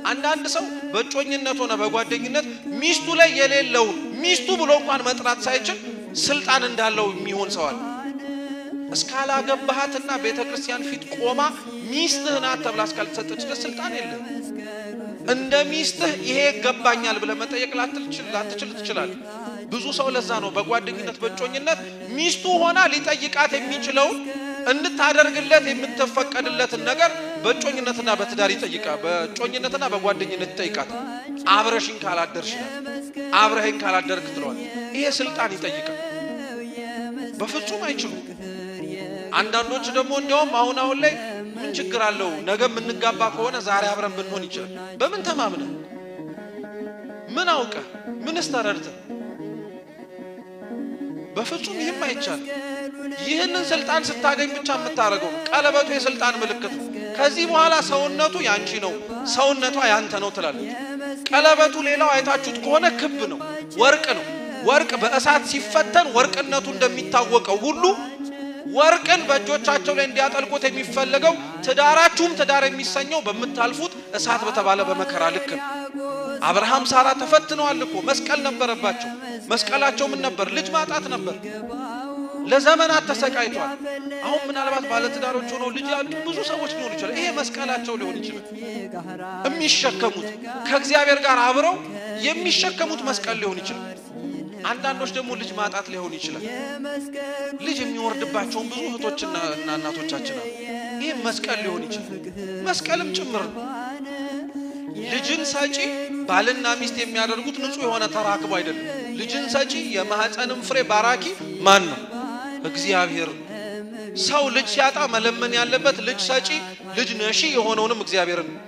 አንዳንድ ሰው በጮኝነት ሆነ በጓደኝነት ሚስቱ ላይ የሌለው ሚስቱ ብሎ እንኳን መጥራት ሳይችል ስልጣን እንዳለው የሚሆን ሰው አለ። እስካላገባሃትና ቤተክርስቲያን ፊት ቆማ ሚስትህ ናት ተብላ እስካልተሰጠች ስልጣን የለም። እንደ ሚስትህ ይሄ ይገባኛል ብለህ መጠየቅ ላትችል ትችላለህ። ብዙ ሰው ለዛ ነው በጓደኝነት በጮኝነት ሚስቱ ሆና ሊጠይቃት የሚችለው እንድታደርግለት የምትፈቀድለትን ነገር በጮኝነትና በትዳር ይጠይቃል። በጮኝነትና በጓደኝነት ይጠይቃት። አብረሽኝ ካላደርሽ አብረህኝ ካላደርክ ትለዋል። ይሄ ስልጣን ይጠይቃል። በፍጹም አይችሉም። አንዳንዶች ደግሞ እንደውም አሁን ላይ ምን ችግር አለው ነገ እንጋባ ከሆነ ዛሬ አብረን ብንሆን ይችላል። በምን ተማምነ ምን አውቀ ምንስ ተረድተ? በፍጹም ይሄም አይቻል። ይህንን ስልጣን ስታገኝ ብቻ የምታረገው ቀለበቱ የስልጣን ምልክት ነው። ከዚህ በኋላ ሰውነቱ ያንቺ ነው፣ ሰውነቷ ያንተ ነው ትላለች። ቀለበቱ ሌላው አይታችሁት ከሆነ ክብ ነው፣ ወርቅ ነው። ወርቅ በእሳት ሲፈተን ወርቅነቱ እንደሚታወቀው ሁሉ ወርቅን በእጆቻቸው ላይ እንዲያጠልቁት የሚፈልገው ትዳራችሁም ትዳር የሚሰኘው በመታልፉት እሳት በተባለ በመከራ ልክ ነው። አብርሃም ሳራ ተፈትነዋል እኮ መስቀል ነበረባቸው። መስቀላቸው ምን ነበር? ልጅ ማጣት ነበር። ለዘመናት ተሰቃይቷል። አሁን ምናልባት ባለ ትዳሮች ሆነው ልጅ ያጡ ብዙ ሰዎች ሊሆኑ ይችላል። ይሄ መስቀላቸው ሊሆን ይችላል። የሚሸከሙት ከእግዚአብሔር ጋር አብረው የሚሸከሙት መስቀል ሊሆን ይችላል። አንዳንዶች ደግሞ ልጅ ማጣት ሊሆን ይችላል። ልጅ የሚወርድባቸው ብዙ እህቶችና እናቶቻችን አሉ። ይሄ መስቀል ሊሆን ይችላል። መስቀልም ጭምር ነው። ልጅን ሰጪ ባልና ሚስት የሚያደርጉት ንጹህ የሆነ ተራክቦ አይደለም። ልጅን ሰጪ የማህፀንም ፍሬ ባራኪ ማን ነው? እግዚአብሔር። ሰው ልጅ ሲያጣ መለመን ያለበት ልጅ ሰጪ ልጅ ነሺ የሆነውንም እግዚአብሔርን ነው።